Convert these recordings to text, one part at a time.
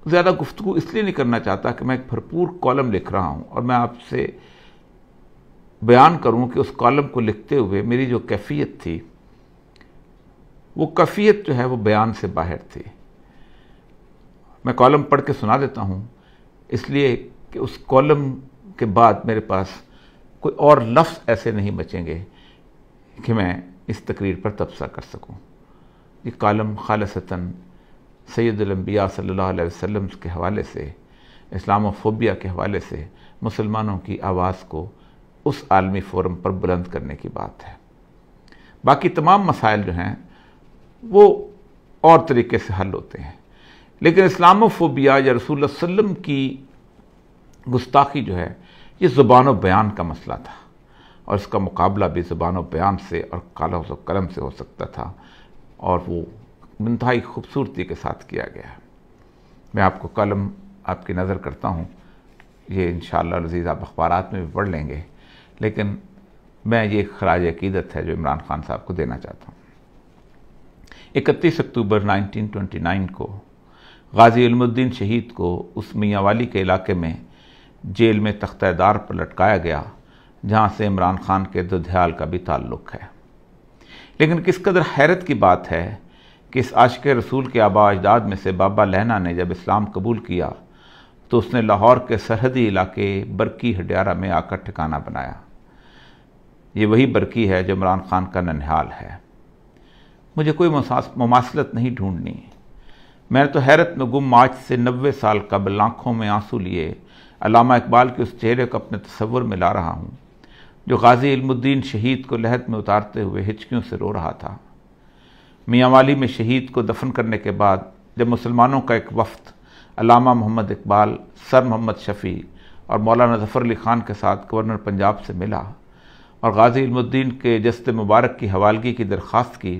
ज़्यादा गुफ्तगू इसलिए नहीं करना चाहता कि मैं एक भरपूर कॉलम लिख रहा हूँ और मैं आपसे बयान करूँ कि उस कॉलम को लिखते हुए मेरी जो कैफियत थी, वो कैफियत जो है वो बयान से बाहर थी। मैं कॉलम पढ़ के सुना देता हूँ इसलिए कि उस कॉलम के बाद मेरे पास कोई और लफ्ज़ ऐसे नहीं बचेंगे कि मैं इस तकरीर पर तबसरा कर सकूँ। ये कॉलम खालिसतन सैयदुल अंबिया सल्लल्लाहु अलैहि वसल्लम के हवाले से, इस्लामोफोबिया के हवाले से मुसलमानों की आवाज़ को उस आलमी फ़ोरम पर बुलंद करने की बात है। बाकी तमाम मसाइल जो हैं वो और तरीके से हल होते हैं, लेकिन इस्लामोफोबिया या रसूलुल्लाह सल्लम की गुस्ताखी जो है ये ज़ुबान व बयान का मसला था और इसका मुकाबला भी ज़ुबान व बयान से और कागज़ व कलम से हो सकता था और वो इंतहाई खूबसूरती के साथ किया गया है। मैं आपको कलम आपकी नज़र करता हूँ, ये इंशाअल्लाह अज़ीज़ आप अखबारात में भी पढ़ लेंगे, लेकिन मैं ये खराज अकीदत है जो इमरान खान साहब को देना चाहता हूँ। 31 अक्टूबर 1929 को गाजी इल्मुद्दीन शहीद को उस मियांवाली के इलाके में जेल में तख्तेदार पर लटकाया गया जहाँ से इमरान खान के दुधियाल का भी ताल्लुक़ है। लेकिन किस कदर हैरत की बात है कि इस आशिक रसूल के आबा अजदाद में से बाबा लहना ने जब इस्लाम कबूल किया तो उसने लाहौर के सरहदी इलाके बरकी हडियारा में आकर ठिकाना बनाया। ये वही बरकी है जो इमरान खान का ननिहाल है। मुझे कोई मुमासलत नहीं ढूंढनी। मैंने तो हैरत में गुम आज से 90 साल कबल आँखों में आंसू लिए अल्लामा इकबाल के उस चेहरे को अपने तसव्वुर में ला रहा हूँ जो गाजी इल्मुद्दीन शहीद को लहद में उतारते हुए हिचकियों से रो रहा था। मियांवाली में शहीद को दफन करने के बाद जब मुसलमानों का एक वफ्द अल्लामा मोहम्मद इकबाल, सर मोहम्मद शफ़ी और मौलाना ज़फ़र अली ख़ान के साथ गवर्नर पंजाब से मिला और गाजी इल्मुद्दीन के जस्द मुबारक की हवालगी की दरख्वास्त की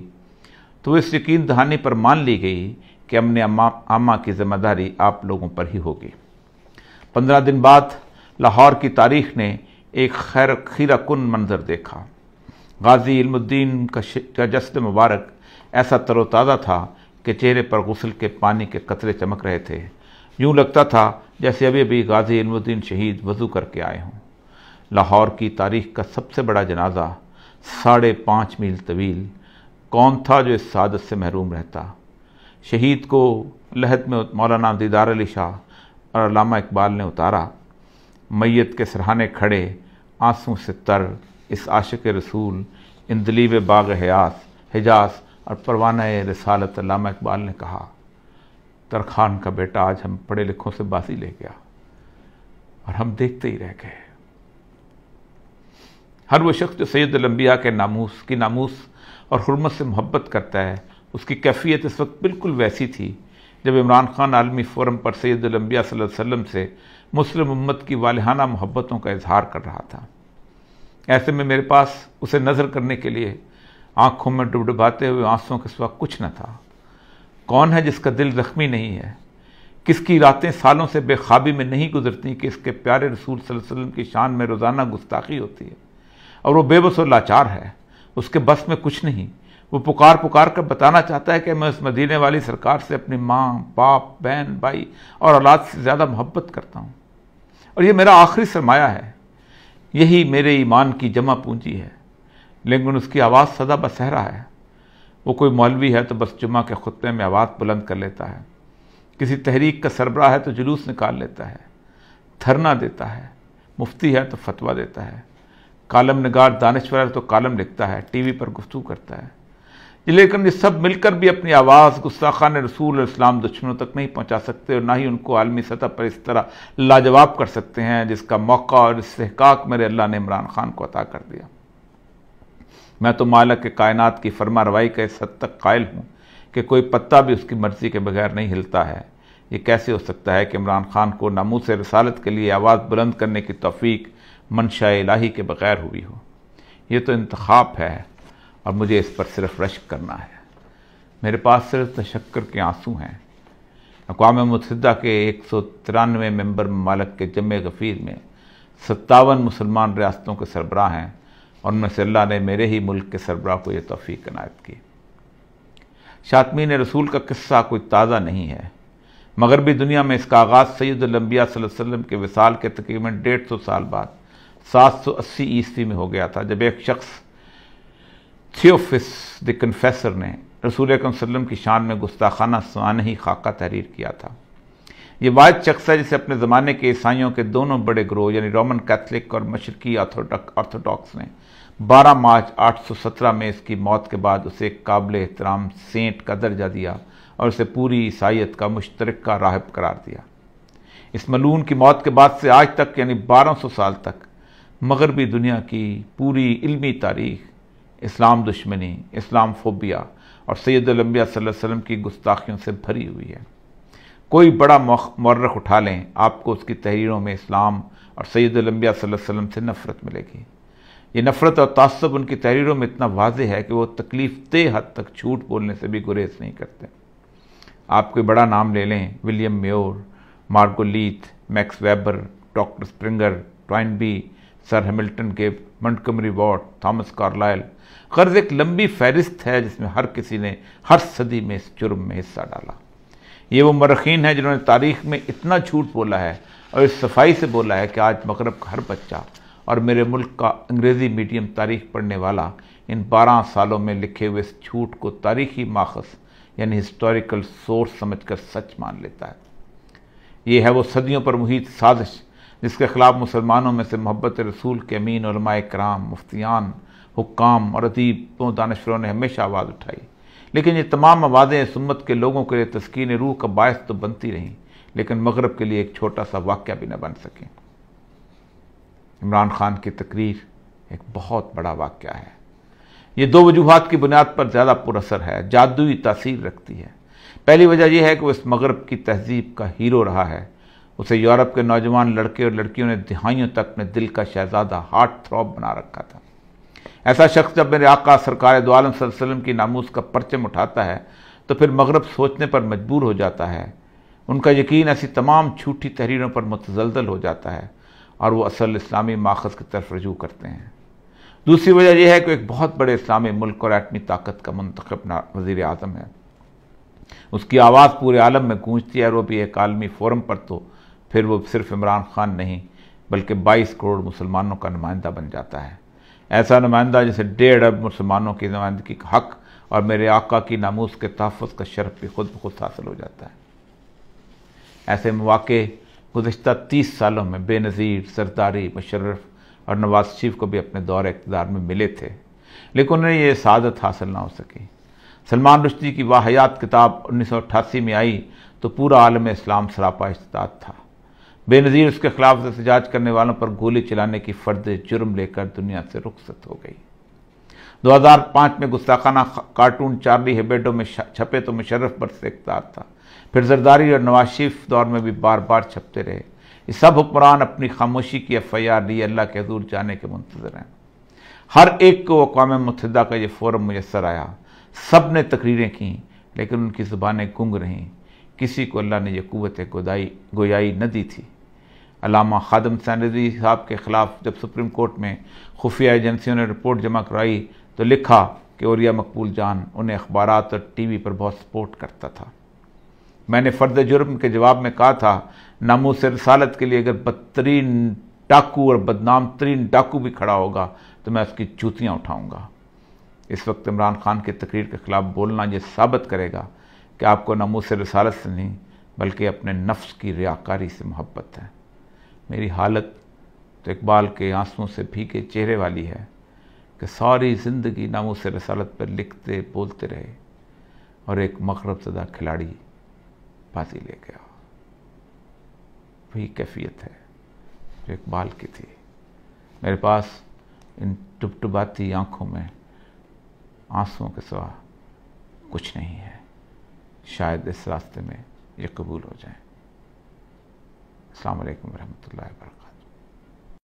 तो इस यकीन दहानी पर मान ली गई कि अमन आमा की ज़िम्मेदारी आप लोगों पर ही होगी। 15 दिन बाद लाहौर की तारीख़ ने एक खीरा कुन मंजर देखा। गाजी इल्मुद्दीन का जस्द मुबारक ऐसा तरोताज़ा था कि चेहरे पर गुस्ल के पानी के कतरे चमक रहे थे। यूँ लगता था जैसे अभी अभी गाजी इल्मुद्दीन शहीद वज़ू करके आए हों। लाहौर की तारीख़ का सबसे बड़ा जनाजा 5.5 मील तवील कौन था जो इस सादत से महरूम रहता। शहीद को लहद में मौलाना दीदार अली शाह और अल्लामा इकबाल ने उतारा। मैयत के सरहाने खड़े आंसू से तर इस आशिक रसूल इंदलीब बाग हिजास और परवाना रिसालत अल्लामा इकबाल ने कहा, तरखान का बेटा आज हम पढ़े लिखों से बाजी ले गया और हम देखते ही रह गए। हर वो शख्स जो सैयदुल अंबिया के नामूस और हुर्मत से मोहब्बत करता है, उसकी कैफियत इस वक्त बिल्कुल वैसी थी जब इमरान खान आलमी फ़ोरम पर सैयदुल अंबिया सल्लल्लाहु अलैहि वसल्लम से मुस्लिम उम्मत की वालिहाना मोहब्बतों का इजहार कर रहा था। ऐसे में मेरे पास उसे नज़र करने के लिए आँखों में डुबडुबाते हुए आंसुओं के सिवा कुछ न था। कौन है जिसका दिल ज़ख्मी नहीं है? किसकी रातें सालों से बेख्वाबी में नहीं गुजरती कि इसके प्यारे रसूल सल्लल्लाहु अलैहि वसल्लम की शान में रोज़ाना गुस्ताखी होती है और वो बेबस और लाचार है, उसके बस में कुछ नहीं। वो पुकार कर बताना चाहता है कि मैं उस मदीने वाली सरकार से अपनी माँ, बाप, बहन, भाई और औलाद से ज़्यादा मोहब्बत करता हूँ और ये मेरा आखिरी सरमाया है, यही मेरे ईमान की जमा पूंजी है। लेकिन उसकी आवाज़ सदा बसहरा है। वो कोई मौलवी है तो बस जुम्मा के खुतबे में आवाज़ बुलंद कर लेता है, किसी तहरीक का सरबराह है तो जुलूस निकाल लेता है, धरना देता है, मुफ्ती है तो फतवा देता है, कालम निगार दानिश्वर है तो कालम लिखता है, टीवी पर गुफ्तगू करता है। लेकिन ये सब मिलकर भी अपनी आवाज़ गुस्ताखान रसूल और इस्लाम दुश्मनों तक नहीं पहुंचा सकते और ना ही उनको आलमी सतह पर इस तरह लाजवाब कर सकते हैं जिसका मौका और इस्तेहकाक मेरे अल्लाह ने इमरान खान को अता कर दिया। मैं तो मालिक के कायनात की फरमा रवाई का इस हद तक कायल हूँ कि कोई पत्ता भी उसकी मर्ज़ी के बगैर नहीं हिलता है। ये कैसे हो सकता है कि इमरान खान को नामूस रिसालत के लिए आवाज़ बुलंद करने की तौफीक मंशा इलाही के बगैर हुई हो? ये तो इंतखाब है और मुझे इस पर सिर्फ रश्क करना है। मेरे पास सिर्फ तशक्कर के आंसू हैं। अक़वाम मुत्तहिदा के 193 मेंबर ममालिक के जमे गफ़ीर में 57 मुसलमान रियासतों के सरबराह हैं और उनमें से अल्लाह ने मेरे ही मुल्क के सरबराह को यह तौफीक इनायत की। शातमीन रसूल का किस्सा कोई ताज़ा नहीं है। मगरबी दुनिया में इसका आगाज़ सैयदुल अंबिया सल्लल्लाहु अलैहि वसल्लम के विसाल के तकरीबन 150 साल बाद 780 ईस्वी में हो गया था, जब एक शख्स थियोफिस द कन्फेसर ने रसूल अकरम सल्लल्लाहु अलैहि वसल्लम की शान में गुस्ताखाना सानही खाका तहरीर किया था। ये वाहिद शख्स है जिसे अपने ज़माने के ईसाइयों के दोनों बड़े ग्रोह यानी रोमन कैथलिक और मशरकी ऑर्थोडॉक्स ने 12 मार्च 817 में इसकी मौत के बाद उसे एक काबिल एहतराम सेंट का दर्जा दिया और उसे पूरी ईसाइयत का मुश्तरका राहिब करार दिया। इस मलून की मौत के बाद से आज तक यानी 1200 साल तक मगरबी दुनिया की पूरी इल्मी तारीख इस्लाम दुश्मनी, इस्लाम फोबिया और सैयदुल अंबिया सल्लल्लाहु अलैहि वसल्लम की गुस्ताखियों से भरी हुई है। कोई बड़ा मौर्रख उठा लें, आपको उसकी तहरीरों में इस्लाम और सैयदुल अंबिया सल्लल्लाहु अलैहि वसल्लम से नफ़रत मिलेगी। ये नफ़रत और तासुब उनकी तहरीरों में इतना वाज़ेह है कि वो तकलीफ देह हद तक झूठ बोलने से भी गुरेज नहीं करते। आप कोई बड़ा नाम ले लें, William Muir, Margoliouth, Max Weber, doctor Sprenger, Toynbee, sir Hamilton Gibb, Montgomery Watt, Thomas Carlyle, गर्ज एक लंबी फहरिस्त है जिसमें हर किसी ने हर सदी में इस जुर्म में हिस्सा डाला। ये वो मरखीन हैं जिन्होंने तारीख में इतना झूठ बोला है और इस सफाई से बोला है कि आज मगरब का हर बच्चा और मेरे मुल्क का अंग्रेज़ी मीडियम तारीख पढ़ने वाला इन 12 सालों में लिखे हुए इस झूठ को तारीखी माखस यानी हिस्टोरिकल सोर्स समझकर सच मान लेता है। ये है वो सदियों पर मुहित साजिश जिसके खिलाफ मुसलमानों में से मोहब्बत रसूल के अमीन उलमाए कराम, मुफ्तियान, हुक्काम और अदीबों दानिशवरों ने हमेशा आवाज़ उठाई। लेकिन ये तमाम आवाज़ें इस उम्मत के लोगों के लिए तस्कीन रूह का बायस तो बनती रहीं, लेकिन मगरब के लिए एक छोटा सा वाक़या भी न बन सकें। इमरान खान की तकरीर एक बहुत बड़ा वाक़या है। ये 2 वजूहात की बुनियाद पर ज़्यादा पुरअसर है, जादुई तासीर रखती है। पहली वजह यह है कि वो इस मगरब की तहजीब का हीरो रहा है। उसे यूरोप के नौजवान लड़के और लड़कियों ने दिहाइयों तक अपने दिल का शहजादा, हार्ट थ्रॉब बना रखा था। ऐसा शख्स जब मेरे आका सरकार दो आलम सल्लल्लाहु अलैहि वसल्लम की नामूस का परचम उठाता है तो फिर मगरब सोचने पर मजबूर हो जाता है। उनका यकीन ऐसी तमाम झूठी तहरीरों पर मुतज़लज़ल हो जाता है और वो असल इस्लामी माखज़ की तरफ रजू करते हैं। दूसरी वजह यह है कि एक बहुत बड़े इस्लामी मुल्क और एटमी ताकत का मुंतखब वज़ीर आज़म है। उसकी आवाज़ पूरे आलम में गूंजती है और वो भी एक आलमी फोरम पर, तो फिर वो सिर्फ इमरान खान नहीं बल्कि 22 करोड़ मुसलमानों का नुमाइंदा बन जाता है। ऐसा नुमाइंदा जिसे 1.5 अरब मुसलमानों की नुमाइंदगी का हक और मेरे आका की नामूस के तहफ़्फ़ुज़ का शरफ भी खुद ब खुद हासिल हो जाता है। ऐसे मौक़े गुज़िश्ता 30 सालों में बेनज़ीर, सरदारी, मुशर्रफ और नवाज शरीफ को भी अपने दौर इक़्तिदार में मिले थे, लेकिन उन्हें यह सआदत हासिल ना हो सकी। सलमान रुश्दी की वाहियात किताब 1988 में आई तो पूरा आलम इस्लाम सरापा इस्तिदाद था। बेनज़ीर उसके खिलाफ एहतजाज करने वालों पर गोली चलाने की फ़र्द जुर्म लेकर दुनिया से रुखसत हो गई। 2005 में गुस्ताखाना कार्टून चार्ली हेब्डो में छपे तो मुशर्रफ बरसे इक़्तिदार था। फिर जरदारी और नवाज शरीफ दौर में भी बार बार छपते रहे। ये सब हुक्मरान अपनी खामोशी की FIR लिए अल्लाह के हज़ूर जाने के मुंतज़र हैं। हर एक को अक़वाम मुत्तहिदा का ये फोरम मुयस्सर आया, सब ने तकरीरें की, लेकिन उनकी ज़ुबानें गुंग रहीं। किसी को अल्लाह ने यह क़ुव्वत गोयाई न दी थी। अल्लामा खादम सैनदी साहब के ख़िलाफ़ जब सुप्रीम कोर्ट में खुफिया एजेंसियों ने रिपोर्ट जमा कराई तो लिखा कि औरिया मकबूल जान उन्हें अखबारात और TV पर बहुत सपोर्ट करता था। मैंने फ़र्द जुर्म के जवाब में कहा था, नामूस रिसालत के लिए अगर बदतरीन डाकू और बदनाम तरीन डाकू भी खड़ा होगा तो मैं उसकी जूतियाँ उठाऊँगा। इस वक्त इमरान खान की तकरीर के ख़िलाफ़ बोलना ये साबित करेगा कि आपको नामूस रिसालत से नहीं बल्कि अपने नफ्स की रियाकारी से मोहब्बत है। मेरी हालत तो इकबाल के आंसुओं से भीगे चेहरे वाली है कि सारी ज़िंदगी नामूस रिसालत पर लिखते बोलते रहे और एक मग़रब ज़दा खिलाड़ी बाजी ले गया। वही कैफियत है जो इकबाल की थी। मेरे पास इन टुबटुबाती आँखों में आंसुओं के सिवा कुछ नहीं है। शायद इस रास्ते में ये कबूल हो जाए। अस्सलाम वालेकुम रहमतुल्लाहि व बरकातहू।